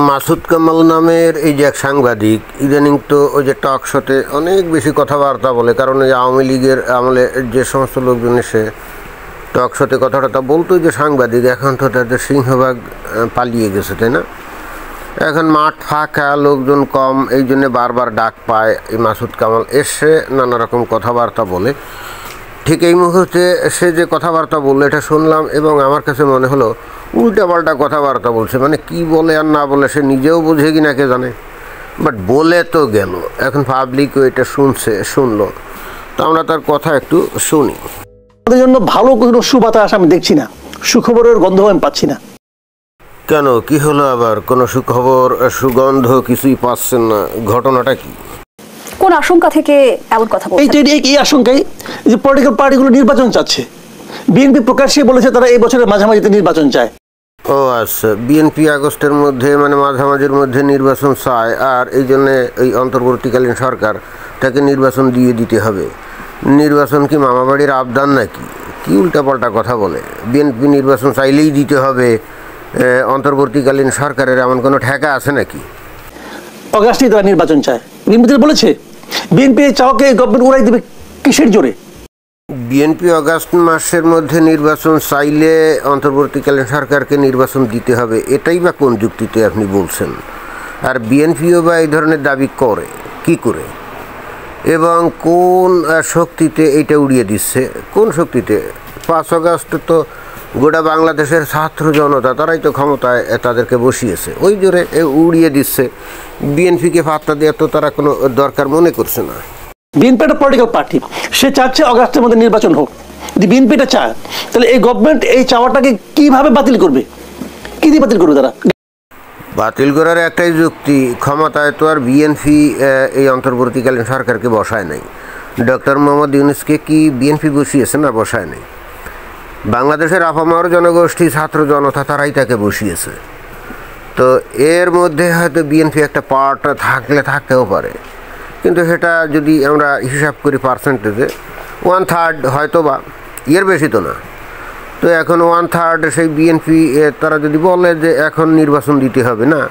মাসুদ কামাল নামের এই যে এক সাংবাদিক ইদানিং তো ওই যে টক শোতে অনেক বেশি কথাবার্তা বলে, কারণ ওই আওয়ামী লীগের আমলে যে সমস্ত লোকজন এসে টক শোতে কথাটা বলতো যে সাংবাদিক, এখন তো তাদের সিংহভাগ পালিয়ে গেছে, তাই না? এখন মাঠ ফাঁকা, লোকজন কম, এই জন্যে বারবার ডাক পায় এই মাসুদ কামাল এসে নানা রকম কথাবার্তা বলে। ঠিক এই মুহূর্তে সে যে কথাবার্তা বললো এটা শুনলাম এবং আমার কাছে মনে হলো উল্টাপাল্টা কথাবার্তা বলছে, মানে কি বলে আর না বলে সে নিজেও বোঝে কি না কে জানে, বাট বলে তো গেল। এখন পাবলিকও এটা শুনলো, তো আমরা তার কথা একটু শুনি। আমাদের জন্য ভালো কোনো সুবাতাস আমি দেখছি না, সুখবরের গন্ধ আমি পাচ্ছি না। কেন, কি হলো আবার? কোনো সুখবর সুগন্ধ কিছুই পাচ্ছেন না, ঘটনাটা কি? কোন আশঙ্কা থেকে এমন কথা বলছেন? এই আশঙ্কাই যে পলিটিক্যাল পার্টিগুলো নির্বাচন চাচ্ছে। বিএনপি প্রকাশ্যে বলেছে তারা এই বছরের মাঝামাঝিতে নির্বাচন চায়। ও আচ্ছা, বিএনপি আগস্টের মধ্যে মানে মাঝামাঝির মধ্যে নির্বাচন চায়, আর এই জন্যে এই অন্তর্বর্তীকালীন সরকার তাকে নির্বাচন দিয়ে দিতে হবে। নির্বাচন কি মামাবাড়ির আবদান নাকি? কি উল্টাপাল্টা কথা বলে! বিএনপি নির্বাচন চাইলেই দিতে হবে, অন্তর্বর্তীকালীন সরকারের এমন কোনো ঠেকা আছে নাকি? অগাস্টেই তারা নির্বাচন চায়, বিএনপি বলেছে। বিএনপি চাওয়াকে গভর্নমেন্ট উড়াই দেবে কিসের জোরে? বিএনপি আগস্ট মাসের মধ্যে নির্বাচন চাইলে অন্তর্বর্তীকালীন সরকারকে নির্বাচন দিতে হবে, এটাই বা কোন যুক্তিতে আপনি বলছেন? আর বিএনপিও বা এই ধরনের দাবি করে কি করে এবং কোন শক্তিতে এইটা উড়িয়ে দিচ্ছে? কোন শক্তিতে? 5 আগস্ট তো গোটা বাংলাদেশের ছাত্র জনতা তারাই তো ক্ষমতায় তাদেরকে বসিয়েছে, ওই জোরে উড়িয়ে দিচ্ছে। বিএনপিকে পাত্তা দেওয়ার তো তারা কোনো দরকার মনে করছে না। বিএনপি একটা পলিটিক্যাল পার্টি, সে চাচ্ছে অগাস্টের মধ্যে নির্বাচন হোক। যদি বিএনপিটা চায় তাহলে এই গভর্নমেন্ট এই চাওয়াটাকে কিভাবে বাতিল করবে? কি দিয়ে বাতিল করবে তারা? বাতিল করার একটাই যুক্তি, ক্ষমতায় তো আর বিএনপি এই অন্তর্বর্তীকালীন সরকারকে বসায় নাই। ডক্টর মোহাম্মদ ইউনূসকে কি বিএনপি বসিয়েছে? না, বসায় নাই। বাংলাদেশের আপামর জনগোষ্ঠী ছাত্র জনতা তারাই তাকে বসিয়েছে। তো এর মধ্যে হয়তো বিএনপি একটা পার্ট থাকতেও পারে, কিন্তু সেটা যদি আমরা হিসাব করি পার্সেন্টেজে 1/3 হয়তো বা, এর বেশি তো না। তো এখন 1/3 সেই বিএনপি তারা যদি বলে যে এখন নির্বাচন দিতে হবে, না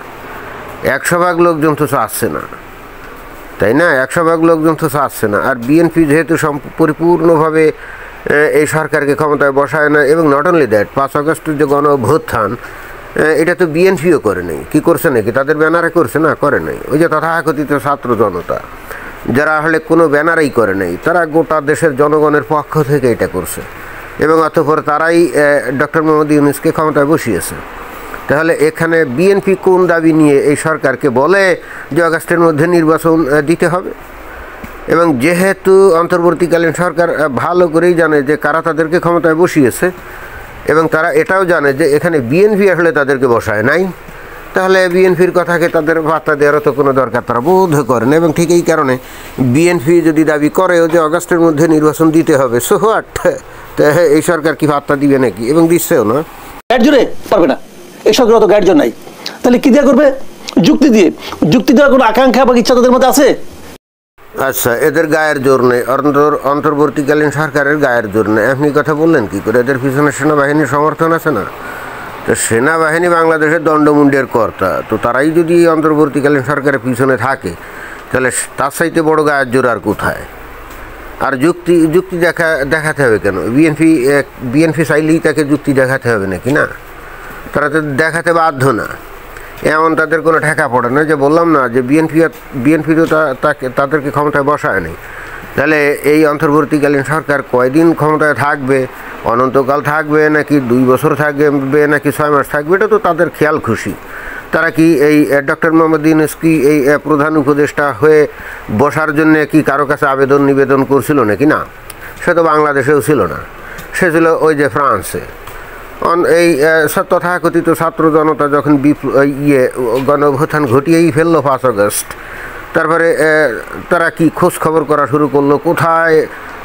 100 ভাগ লোকজন তো চাচ্ছে না, তাই না? 100 ভাগ লোকজন তো চাচ্ছে না। আর বিএনপি যেহেতু পরিপূর্ণভাবে এই সরকারকে ক্ষমতায় বসায় না, এবং নট অনলি দ্যাট, 5 আগস্টের যে গণ অভ্যুত্থান এটা তো বিএনপিও করে নাই। কি করছে নাকি? তাদের ব্যানারে করছে? না, করে নাই। ওই যে তথাকথিত ছাত্র জনতা যারা আসলে কোনো ব্যানারেই করে নাই, তারা গোটা দেশের জনগণের পক্ষ থেকে এটা করছে, এবং অতঃপর তারাই ডক্টর মোহাম্মদ ইউনূসকে ক্ষমতায় বসিয়েছে। তাহলে এখানে বিএনপি কোন দাবি নিয়ে এই সরকারকে বলে যে আগস্টের মধ্যে নির্বাচন দিতে হবে? এবং যেহেতু অন্তর্বর্তীকালীন সরকার ভালো করেই জানে যে কারা তাদেরকে ক্ষমতায় বসিয়েছে, এবং তারা এটাও জানে যে এখানে বিএনপি আসলে তাদেরকে বসায় নাই, তাহলে বিএনপির কথাকে তাদের বার্তা দেওয়ারও তো কোনো দরকার তারা বোধ করেন। এবং ঠিক এই কারণে বিএনপি যদি দাবি করেও যে আগস্টের মধ্যে নির্বাচন দিতে হবে, সো হোয়াট, এই সরকার কি বার্তা দিবে নাকি? এবং দিচ্ছেও না। গাইড জোরে পারবে না, এই সরকার অত গাইড জোর নাই। তাহলে কি দিয়ে করবে? যুক্তি দিয়ে। যুক্তি দেওয়ার কোনো আকাঙ্ক্ষা বা ইচ্ছা তাদের মধ্যে আছে? আচ্ছা, এদের গায়ের জোর নেই, অন্তর্বর্তীকালীন সরকারের গায়ের জোর নেই। আপনি কথা বললেন কি করে? এদের পিছনে সেনাবাহিনীর সমর্থন আছে না? তো সেনাবাহিনী বাংলাদেশের দণ্ডমুণ্ডের কর্তা, তো তারাই যদি অন্তর্বর্তীকালীন সরকারের পিছনে থাকে তাহলে তার চাইতে বড় গায়ের জোর আর কোথায়? আর যুক্তি দেখাতে হবে কেন? বিএনপি চাইলেই তাকে যুক্তি দেখাতে হবে নাকি? না, তারা তো দেখাতে বাধ্য না, এমন তাদের কোনো ঠেকা পড়ে না। যে বললাম না যে বিএনপি তো তাদেরকে ক্ষমতায় বসায় নেই। তাহলে এই অন্তর্বর্তীকালীন সরকার কয়দিন ক্ষমতায় থাকবে, অনন্তকাল থাকবে, নাকি 2 বছর থাকবে, নাকি 6 মাস থাকবে, এটা তো তাদের খেয়াল খুশি। তারা কি এই ডক্টর মোহাম্মদ ইউনূস কি এই প্রধান উপদেষ্টা হয়ে বসার জন্য কি কারো কাছে নিবেদন করছিল নাকি? না, সে তো বাংলাদেশেও ছিল না, সে ছিল ওই যে ফ্রান্সে। এই তথাকথিত ছাত্র জনতা যখন গণ অভ্যুত্থান ঘটিয়েই ফেললো 5 আগস্ট, তারপরে তারা কি খোঁজ খবর করা শুরু করলো, কোথায়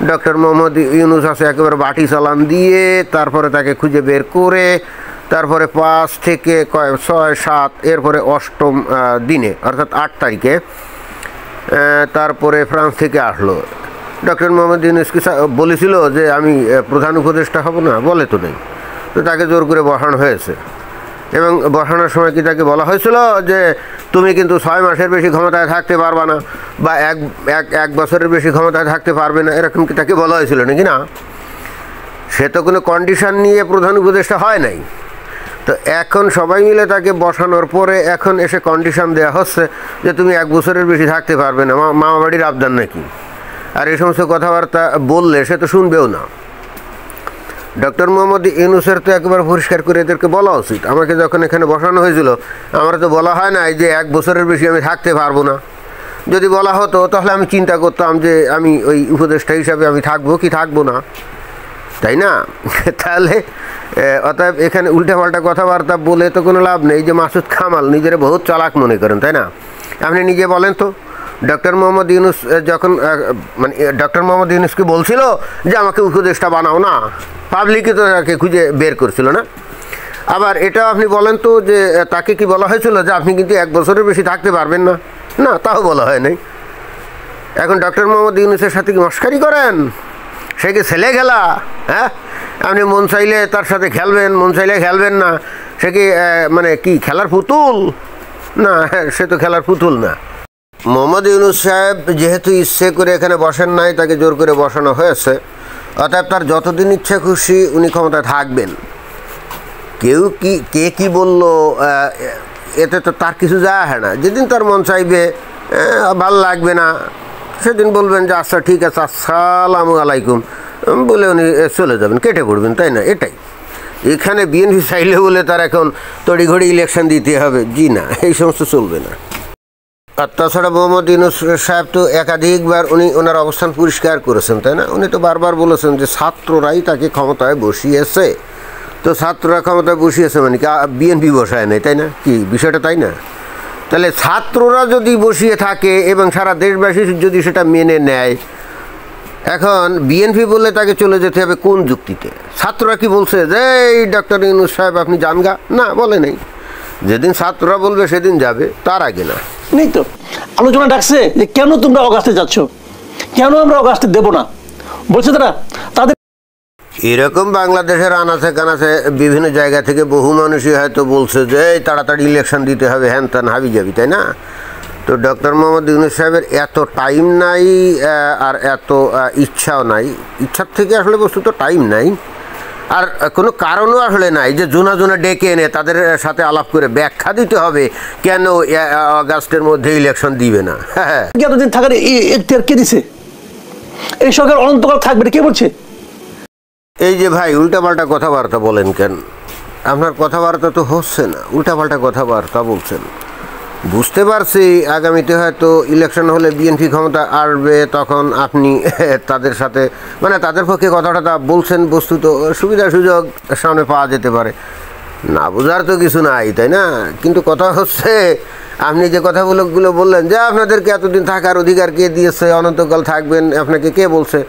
ডক্টর মোহাম্মদ ইউনূস আছে, একেবারে বাটি চালান দিয়ে তারপরে তাকে খুঁজে বের করে, তারপরে 5 থেকে 6, 7, এরপরে 8ম দিনে অর্থাৎ 8 তারিখে তারপরে ফ্রান্স থেকে আসলো। ডক্টর মোহাম্মদ ইউনূস কি বলেছিল যে আমি প্রধান উপদেষ্টা হব না? বলে তো নেই। তো তাকে জোর করে বসানো হয়েছে। এবং বসানোর সময় কি তাকে বলা হয়েছিল যে তুমি কিন্তু 6 মাসের বেশি ক্ষমতায় থাকতে পারবা না বা এক বছরের বেশি ক্ষমতায় থাকতে পারবে না, এরকম কি তাকে বলা হয়েছিল নাকি? না, সে তো কোনো কন্ডিশন নিয়ে প্রধান উপদেষ্টা হয় নাই। তো এখন সবাই মিলে তাকে বসানোর পরে এখন এসে কন্ডিশন দেওয়া হচ্ছে যে তুমি 1 বছরের বেশি থাকতে পারবে না, মামাবাড়ির আবদার নাকি। আর এই সমস্ত কথাবার্তা বললে সে তো শুনবেও না। ডক্টর মোহাম্মদ ইউনূসের তো একবার পরিষ্কার করে এদেরকে বলা উচিত। আমাকে যখন এখানে বসানো হয়েছিল আমার তো বলা হয় না যে 1 বছরের বেশি আমি থাকতে পারবো না। যদি বলা হতো তাহলে আমি চিন্তা করতাম যে আমি ওই উপদেষ্টা হিসাবে আমি থাকবো কি থাকবো না, তাই না? তাহলে অতএব এখানে উল্টাপাল্টা কথাবার্তা বলে তো কোনো লাভ নেই। যে মাসুদ কামাল নিজেরা বহুত চালাক মনে করেন, তাই না? আপনি নিজে বলেন তো, ডক্টর মোহাম্মদ ইউনূস যখন মানে ডক্টর মোহাম্মদ ইউনূসকে বলছিল যে আমাকে উপদেষ্টা বানাও না, পাবলিকই তো তাকে খুঁজে বের করছিল না? আবার এটাও আপনি বলেন তো যে তাকে কি বলা হয়েছিল যে আপনি কিন্তু 1 বছরের বেশি থাকতে পারবেন না? না, তাও বলা হয় নাই। এখন ডক্টর মোহাম্মদ ইউনূসের সাথে কি মস্কারি করেন? সে কি ছেলে খেলা? হ্যাঁ, আপনি মন চাইলে তার সাথে খেলবেন, মন চাইলে খেলবেন না। সে কি মানে কি খেলার পুতুল? না, সে তো খেলার পুতুল না। মোহাম্মদ ইউনূস সাহেব যেহেতু ইচ্ছে করে এখানে বসেন নাই, তাকে জোর করে বসানো হয়েছে, অতএব তার যতদিন ইচ্ছে খুশি উনি ক্ষমতায় থাকবেন। কে কি বলল এতে তো তার কিছু যায় আসে না। যেদিন তার মন চাইবে, ভাল লাগবে না, সেদিন বলবেন যে আচ্ছা ঠিক আছে, আসসালামু আলাইকুম বলে উনি চলে যাবেন, কেটে পড়বেন, তাই না? এটাই। এখানে বিএনপি চাইলে বলে তার এখন তড়িঘড়ি ইলেকশন দিতে হবে, জি না, এই সমস্ত চলবে না। আর তাছাড়া মোহাম্মদ ইউনূস সাহেব তো একাধিকবার ওনার অবস্থান পরিষ্কার করেছেন, তাই না? উনি তো বারবার বলেছেন যে ছাত্ররাই তাকে ক্ষমতায় বসিয়েছে। তো ছাত্ররা ক্ষমতায় বসিয়েছে মানে কি বিএনপি বসায় নাই, তাই না? কি বিষয়টা তাই না? তাহলে ছাত্ররা যদি বসিয়ে থাকে এবং সারা দেশবাসী যদি সেটা মেনে নেয়, এখন বিএনপি বললে তাকে চলে যেতে হবে কোন যুক্তিতে? ছাত্ররা কি বলছে যে এই ডক্টর ইউনূস সাহেব আপনি যান গা? না, বলে নেই। যেদিন ছাত্ররা বলবে সেদিন যাবে, তার আগে না। নেই তো আলোচনা ডাকছে যে কেন তোমরা অগাস্টে যাচ্ছ, কেন আমরা অগাস্টে দেব না, বলছে তাদের এরকম বাংলাদেশের আনাচে কানাচে বিভিন্ন জায়গা থেকে বহু মানুষই হয়তো বলছে যে তাড়াতাড়ি ইলেকশন দিতে হবে, হ্যান ত্যান হাবি যাবি, তাই না? তো ডক্টর মোহাম্মদ ইউনূস সাহেবের এত টাইম নাই আর এত ইচ্ছাও নাই। ইচ্ছার থেকে আসলে বস্তুত টাইম নাই, আর কোনো কারণও আসলে নাই যে জোনা জোনা ডেকে এনে তাদের সাথে আলাপ করে ব্যাখ্যা দিতে হবে কেন আগস্টের মধ্যে ইলেকশন দিবে না। হ্যাঁ, এতদিন থাকার এখতিয়ার কে দিছে? এই সরকার অনন্তকাল থাকবে, কে বলছে? এই যে ভাই উল্টাপাল্টা কথাবার্তা বলেন কেন? আপনার কথাবার্তা তো হচ্ছে না, উল্টাপাল্টা কথাবার্তা বলছেন। বুঝতে পারছি আগামীতে হয়তো ইলেকশন হলে বিএনপি ক্ষমতা আসবে, তখন আপনি তাদের সাথে মানে তাদের পক্ষে কথাটা বলছেন, বস্তুত সুবিধা সুযোগ সামনে পাওয়া যেতে পারে, না বোঝার তো কিছু নাই, তাই না? কিন্তু কথা হচ্ছে আপনি যে কথাগুলো বললেন যে আপনাদেরকে এতদিন থাকার অধিকার কে দিয়েছে, অনন্তকাল থাকবেন, আপনাকে কে বলছে?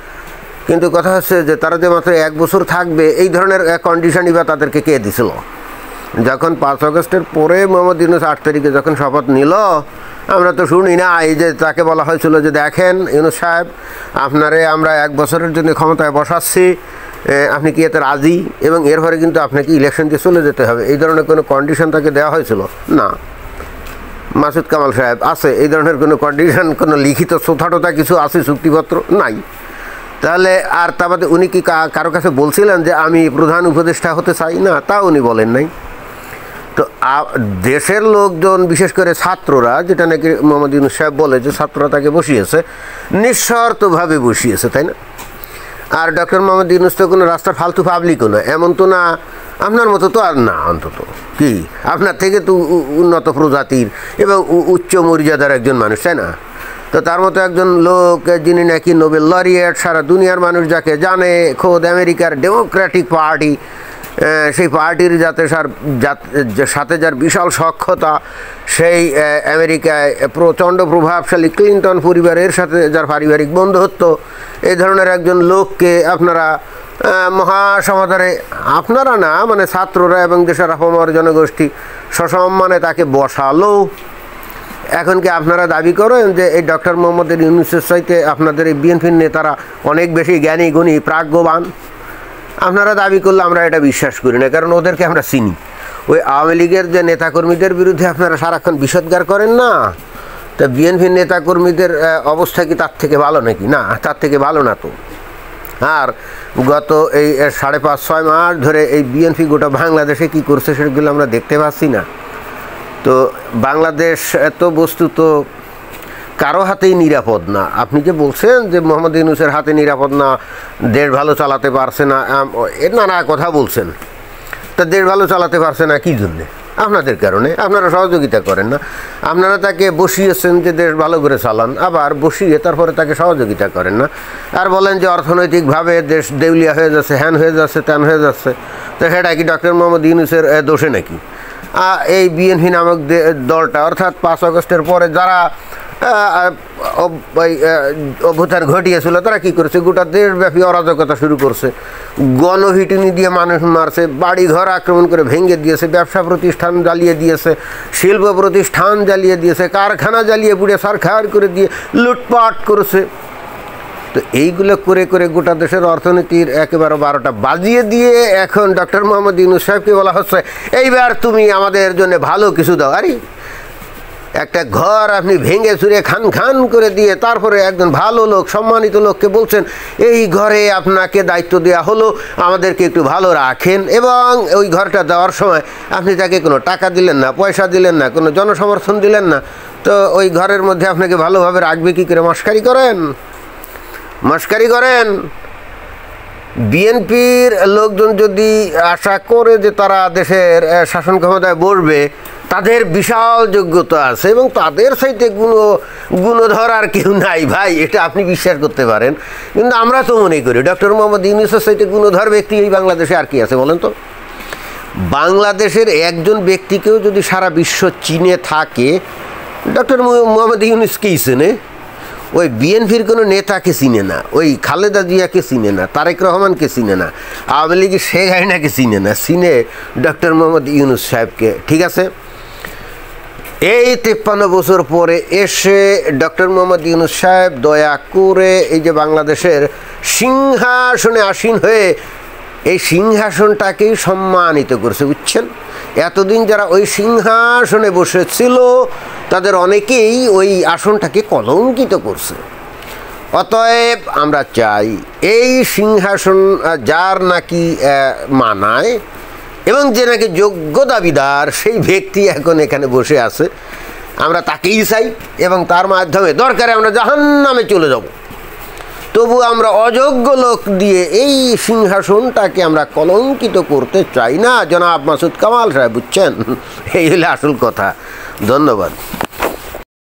কিন্তু কথা হচ্ছে যে তারা যে মাত্র 1 বছর থাকবে, এই ধরনের কন্ডিশনই বা তাদেরকে কে দিছিল? যখন 5 আগস্টের পরে মোহাম্মদ ইউনূস 8 তারিখে যখন শপথ নিল, আমরা তো শুনি না এই যে তাকে বলা হয়েছিল যে দেখেন ইউনূস সাহেব, আপনারে আমরা 1 বছরের জন্য ক্ষমতায় বসাচ্ছি, আপনি কি এতে রাজি? এবং এরপরে কিন্তু আপনাকে ইলেকশন দিয়ে চলে যেতে হবে, এই ধরনের কোনো কন্ডিশন তাকে দেওয়া হয়েছিল না। মাসুদ কামাল সাহেব আছে এই ধরনের কোনো কন্ডিশন, কোনো লিখিত ছোটাটোটা কিছু আছে, চুক্তিপত্র নাই? তাহলে আর তা বাদে উনি কি কারো কাছে বলছিলেন যে আমি প্রধান উপদেষ্টা হতে চাই? না, তা উনি বলেন নাই। তো দেশের লোকজন, বিশেষ করে ছাত্ররা, যেটা নাকি মোহাম্মদ ইউনূস সাহেব বলে যে ছাত্ররা তাকে বসিয়েছে, নিঃশর্তভাবে বসিয়েছে, তাই না? আর ডক্টর মোহাম্মদ ইউনূস তো কোনো রাস্তার ফালতু পাবলিকও না, এমন তো না, আপনার মতো তো আর না, অন্তত কি আপনার থেকে তো উন্নত প্রজাতির এবং উচ্চ মর্যাদার একজন মানুষ, তাই না? তো তার মতো একজন লোক, যিনি নাকি নোবেল লরিয়েট, সারা দুনিয়ার মানুষ যাকে জানে, খোদ আমেরিকার ডেমোক্রেটিক পার্টি, সেই পার্টির সাথে যার বিশাল সখ্যতা, সেই আমেরিকায় প্রচণ্ড প্রভাবশালী ক্লিন্টন পরিবারের সাথে যার পারিবারিক বন্ধুত্ব, এই ধরনের একজন লোককে আপনারা মহাসমাধানে, আপনারা না মানে ছাত্ররা এবং দেশের আপামর জনগোষ্ঠী সসম্মানে তাকে বসালো। এখন কি আপনারা দাবি করেন যে এই ডক্টর মোহাম্মদ ইউনূসের চাইতে আপনাদের এই বিএনপির নেতারা অনেক বেশি জ্ঞানী গুণী প্রাজ্ঞবান? আপনারা দাবি করলে আমরা এটা বিশ্বাস করি না, কারণ ওদেরকে আমরা চিনি। ওই আওয়ামী লীগের যে নেতাকর্মীদের বিরুদ্ধে আপনারা সারাক্ষণ বিষোদ্গার করেন না, তা বিএনপির নেতাকর্মীদের অবস্থা কি তার থেকে ভালো নাকি? না, তার থেকে ভালো না তো। আর গত এই 5.5-6 মাস ধরে এই বিএনপি গোটা বাংলাদেশে কি করছে সেগুলো আমরা দেখতে পাচ্ছি না। তো বাংলাদেশ এত বস্তুত কারো হাতেই নিরাপদ না। আপনি যে বলছেন যে মোহাম্মদ ইউনূসের হাতে নিরাপদ না, দেশ ভালো চালাতে পারছে না, এর নানা কথা বলছেন। তা দেশ ভালো চালাতে পারছে না কী জন্যে? আপনাদের কারণে। আপনারা সহযোগিতা করেন না। আপনারা তাকে বসিয়েছেন যে দেশ ভালো করে চালান, আবার বসিয়ে তারপরে তাকে সহযোগিতা করেন না, আর বলেন যে অর্থনৈতিকভাবে দেশ দেউলিয়া হয়ে যাচ্ছে, হ্যান হয়ে যাচ্ছে, ত্যান হয়ে যাচ্ছে। তো সেটা কি ডক্টর মোহাম্মদ ইউনূসের দোষে নাকি? এই বিএনপি নামক দলটা, অর্থাৎ 5 আগস্টের পরে যারা অভ্যুত্থান ঘটিয়েছিল, তারা কী করেছে? গোটা দেশব্যাপী অরাজকতা শুরু করছে, গণপিটুনি দিয়ে মানুষ মারছে, বাড়িঘর আক্রমণ করে ভেঙে দিয়েছে, ব্যবসা প্রতিষ্ঠান জ্বালিয়ে দিয়েছে, শিল্প প্রতিষ্ঠান জ্বালিয়ে দিয়েছে, কারখানা জ্বালিয়ে পুড়ে ছারখার করে দিয়ে লুটপাট করেছে। তো এইগুলো করে করে গোটা দেশের অর্থনীতির একেবারে 12টা বাজিয়ে দিয়ে এখন ডক্টর মোহাম্মদ ইউনূস সাহেবকে বলা হচ্ছে এইবার তুমি আমাদের জন্য ভালো কিছু দাও। আরে একটা ঘর আপনি ভেঙে চুরে খান খান করে দিয়ে তারপরে একজন ভালো লোক, সম্মানিত লোককে বলছেন এই ঘরে আপনাকে দায়িত্ব দেওয়া হলো, আমাদেরকে একটু ভালো রাখেন। এবং ওই ঘরটা দেওয়ার সময় আপনি তাকে কোনো টাকা দিলেন না, পয়সা দিলেন না, কোনো জনসমর্থন দিলেন না। তো ওই ঘরের মধ্যে আপনাকে ভালোভাবে রাখবে কী করে? মস্কারি করেন, মস্কারি করেন। বিএনপির লোকজন যদি আশা করে যে তারা দেশের শাসন ক্ষমতায় বসবে, তাদের বিশাল যোগ্যতা আছে এবং তাদের সাথে গুণধর আর কেউ নাই ভাই, এটা আপনি বিশ্বাস করতে পারেন। কিন্তু আমরা তো মনে করি ডক্টর মোহাম্মদ ইউনূসের সাথে গুণধর ব্যক্তি এই বাংলাদেশে আর কি আছে বলেন তো? বাংলাদেশের একজন ব্যক্তিকেও যদি সারা বিশ্ব চিনে থাকে, ডক্টর মোহাম্মদ ইউনূসকেই চেনে। ওই বিএনপির কোনো নেতাকে চিনে না, ওই খালেদা জিয়াকে চিনে না, তারেক রহমানকে চিনে না, আওয়ামী লীগের শেখ হাসিনাকে চিনে না, চিনে ডক্টর মোহাম্মদ ইউনূস সাহেবকে। ঠিক আছে, এই 53 বছর পরে এসে ডক্টর মোহাম্মদ ইউনূস সাহেব দয়া করে এই যে বাংলাদেশের সিংহাসনে আসীন হয়ে এই সিংহাসনটাকেই সম্মানিত করছে, বুঝছেন? এতদিন যারা ওই সিংহাসনে বসেছিল তাদের অনেকেই ওই আসনটাকে কলঙ্কিত করছে। অতএব আমরা চাই এই সিংহাসন যার নাকি মানায় এবং যে নাকি যোগ্য দাবিদার সেই ব্যক্তি এখন এখানে বসে আছে, আমরা তাকেই চাই এবং তার মাধ্যমে দরকারে আমরা জাহান্নামে চলে যাব, তবু আমরা অযোগ্য লোক দিয়ে এই সিংহাসনটাকে আমরা কলঙ্কিত করতে চাই না। জনাব মাসুদ কামাল সাহেব, বুঝছেন? এই হলে আসল কথা। ধন্যবাদ।